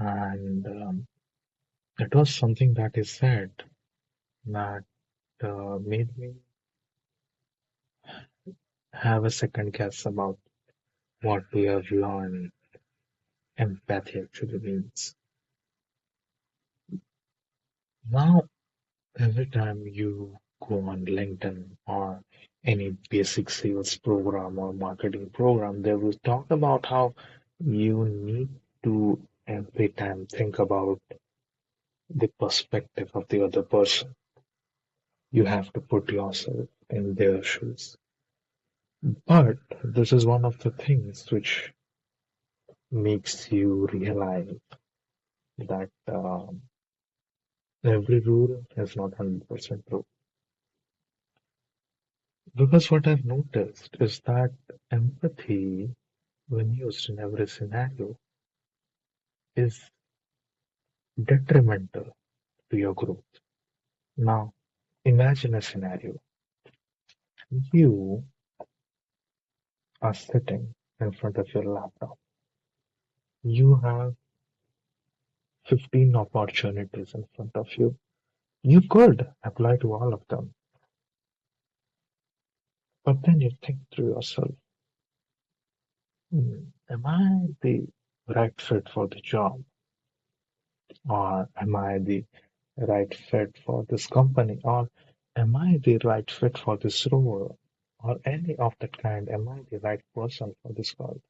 and it was something that is said that made me have a second guess about what we have learned empathy actually means. Now, every time you go on LinkedIn or any basic sales program or marketing program, they will talk about how you need to every time think about the perspective of the other person. You have to put yourself in their shoes. But this is one of the things which makes you realize that every rule is not 100% true. Because what I've noticed is that empathy, when used in every scenario, is detrimental to your growth. Now, imagine a scenario. You are sitting in front of your laptop. You have 15 opportunities in front of you. You could apply to all of them, but then you think to yourself, am I the right fit for the job? Or am I the right fit for this company? Or am I the right fit for this role? Or any of that kind? Am I the right person for this role?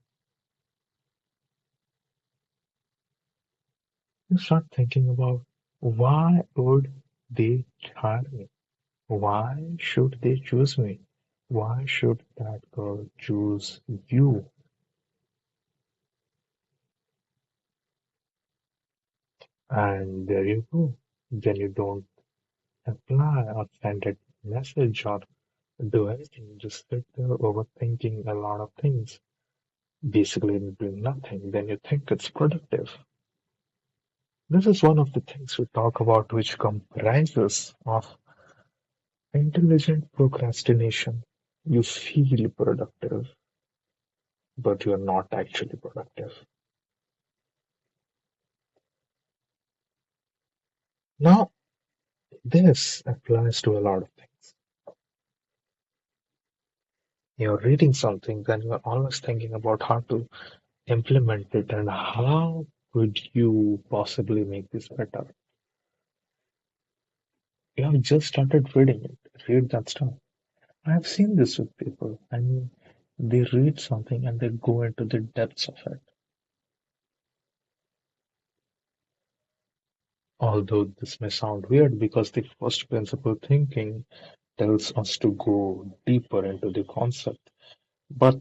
You start thinking about why would they hire me? Why should they choose me? Why should that girl choose you? And there you go. Then you don't apply or send a message or do anything. You just sit there overthinking a lot of things, basically doing nothing. Then you think it's productive. This is one of the things we talk about, which comprises of intelligent procrastination. You feel productive, but you're not actually productive. Now, this applies to a lot of things. You're reading something, then you're always thinking about how to implement it and how could you possibly make this better. You have just started reading it, read that stuff. I've seen this with people. I mean, they read something and they go into the depths of it. Although this may sound weird because the first principle thinking tells us to go deeper into the concept. But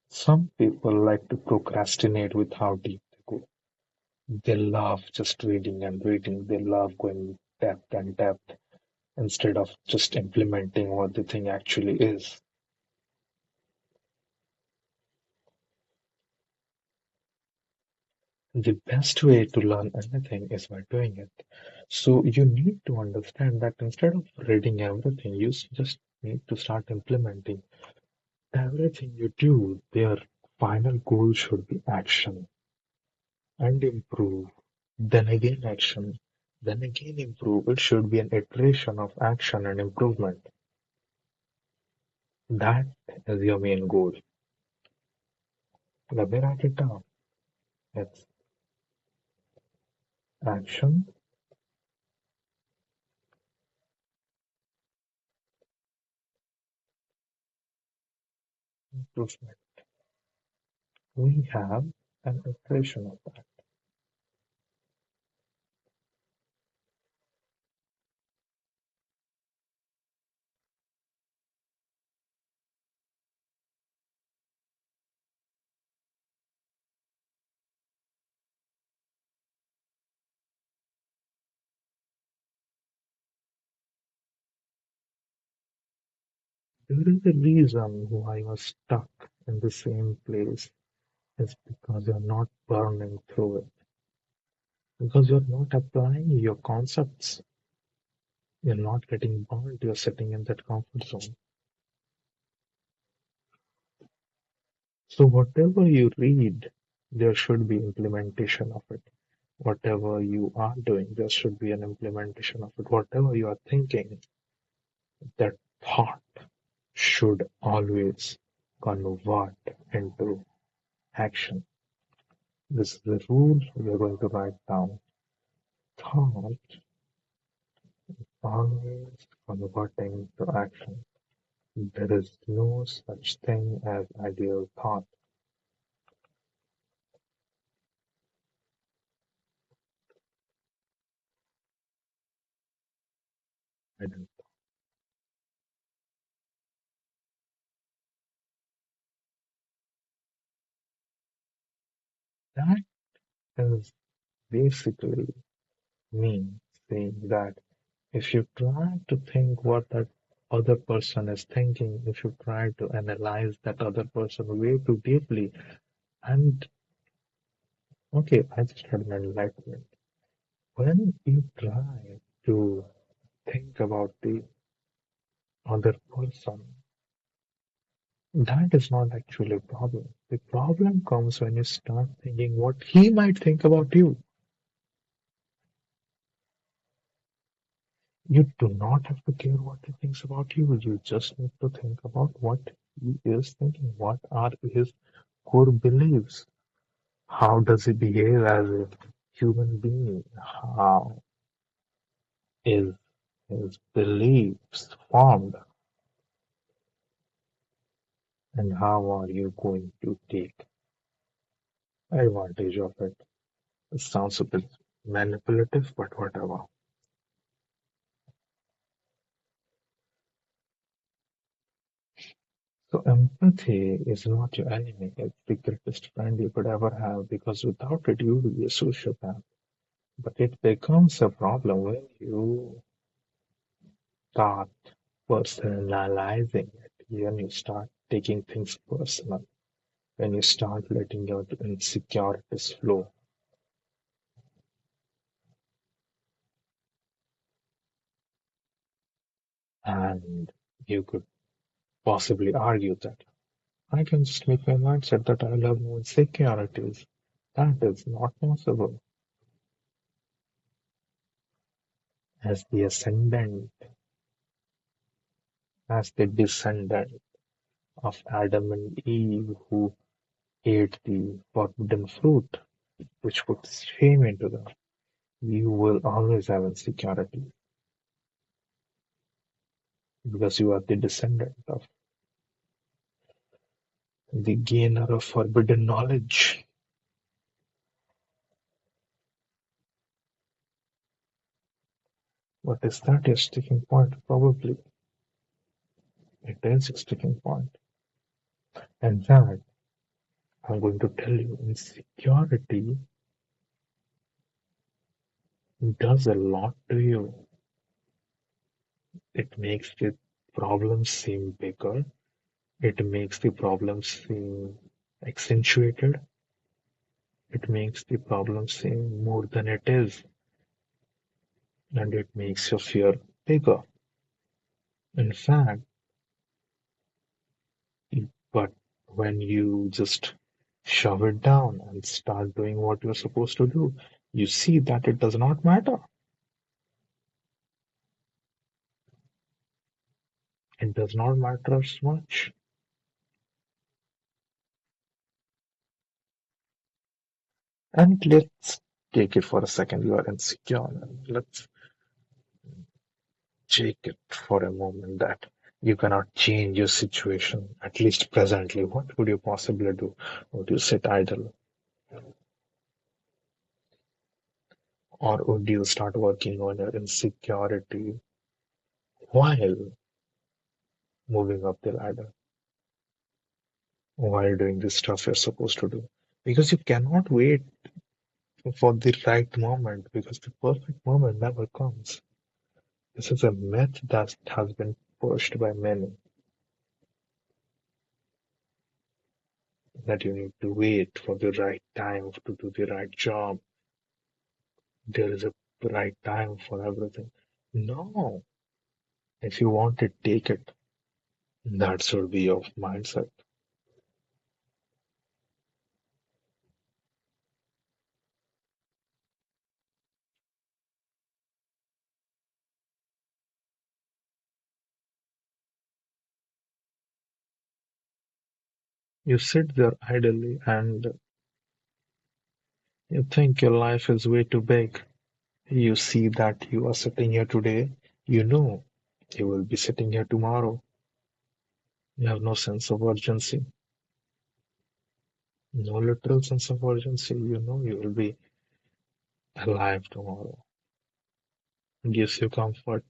some people like to procrastinate with how deep they go. They love just reading and reading. They love going depth and depth instead of just implementing what the thing actually is. The best way to learn anything is by doing it. So you need to understand that instead of reading everything, you just need to start implementing everything you do. Their final goal should be action and improve. Then again action. Then again improve. It should be an iteration of action and improvement. That is your main goal. Let me write it down. It's action, improvement. We have an iteration of that. There is a reason why you're stuck in the same place. It's because you're not burning through it. Because you're not applying your concepts. You're not getting burned. You're sitting in that comfort zone. So whatever you read, there should be implementation of it. Whatever you are doing, there should be an implementation of it. Whatever you are thinking, that thought should always convert into action. This is the rule we are going to write down. Thought always converting to action. There is no such thing as ideal thought. And that is basically me saying that if you try to think what that other person is thinking, if you try to analyze that other person way too deeply, and okay, I just had an enlightenment. When you try to think about the other person, that is not actually a problem. The problem comes when you start thinking what he might think about you. You do not have to care what he thinks about you. You just need to think about what he is thinking. What are his core beliefs? How does he behave as a human being? How is his beliefs formed? And how are you going to take advantage of it? It sounds a bit manipulative, but whatever. So empathy is not your enemy. It's the greatest friend you could ever have because without it you would be a sociopath. But it becomes a problem when you start personalizing it, when you start taking things personal, when you start letting your insecurities flow. And you could possibly argue that I can just make my mindset that I love no insecurities. That is not possible. As the ascendant, as the descendant of Adam and Eve who ate the forbidden fruit, which puts shame into them, you will always have insecurity because you are the descendant of the gainer of forbidden knowledge. What is that your sticking point? Probably it is a sticking point. In fact, I'm going to tell you insecurity does a lot to you. It makes the problem seem bigger. It makes the problem seem accentuated. It makes the problem seem more than it is. And it makes your fear bigger. In fact, but when you just shove it down and start doing what you're supposed to do, you see that it does not matter. It does not matter as much. And let's take it for a second. You are insecure. Let's take it for a moment that you cannot change your situation, at least presently. What would you possibly do? Would you sit idle? Or would you start working on your insecurity while moving up the ladder, while doing the stuff you're supposed to do? Because you cannot wait for the right moment, because the perfect moment never comes. This is a myth that has been pushed by many, that you need to wait for the right time to do the right job. There is a right time for everything. No, if you want it, take it. That should be your mindset. You sit there idly and you think your life is way too big. You see that you are sitting here today, you know you will be sitting here tomorrow. You have no sense of urgency, no literal sense of urgency. You know you will be alive tomorrow. It gives you comfort.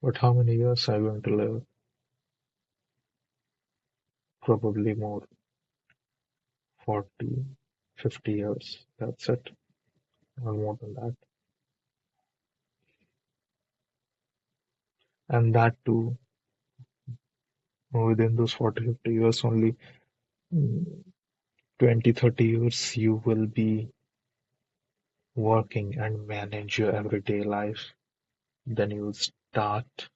But how many years are you going to live? Probably more, 40, 50 years. That's it, or more than that. And that too, within those 40, 50 years, only 20, 30 years you will be working and manage your everyday life. Then you will start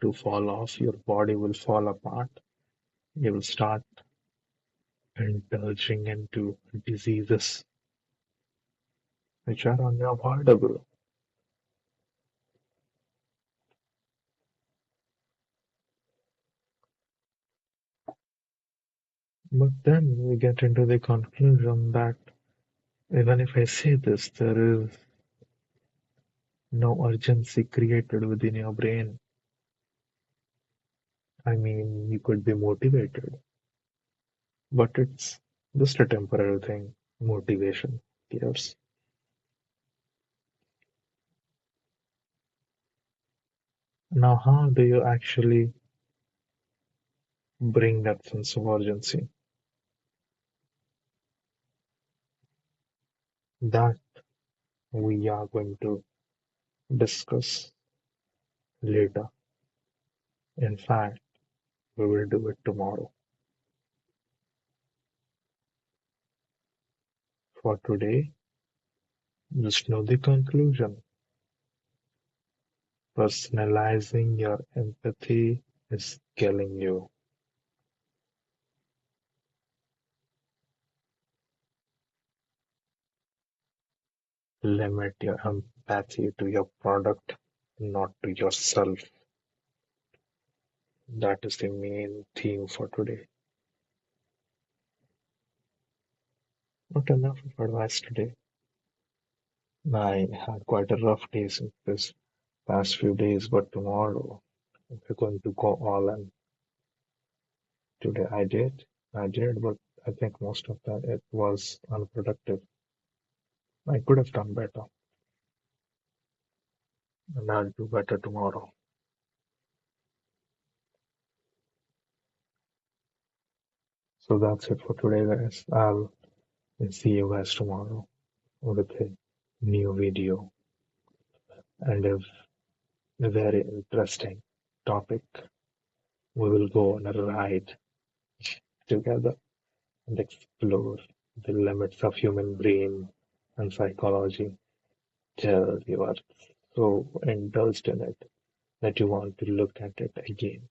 to fall off, your body will fall apart, you will start indulging into diseases which are unavoidable. But then we get into the conclusion that even if I say this, there is no urgency created within your brain. I mean, you could be motivated, but it's just a temporary thing. Motivation. Yes. Now, how do you actually bring that sense of urgency? That we are going to discuss later. In fact, we will do it tomorrow. For today, just know the conclusion. Personalizing your empathy is killing you. Limit your empathy to your product, not to yourself. That is the main theme for today. Not enough of advice today. I had quite a rough day in this past few days, but tomorrow we're going to go all in. Today I did, but I think most of that it was unproductive. I could have done better, and I'll do better tomorrow. So that's it for today, guys. I'll see you guys tomorrow with a new video and a very interesting topic. We will go on a ride together and explore the limits of human brain and psychology till you are so indulged in it that you want to look at it again.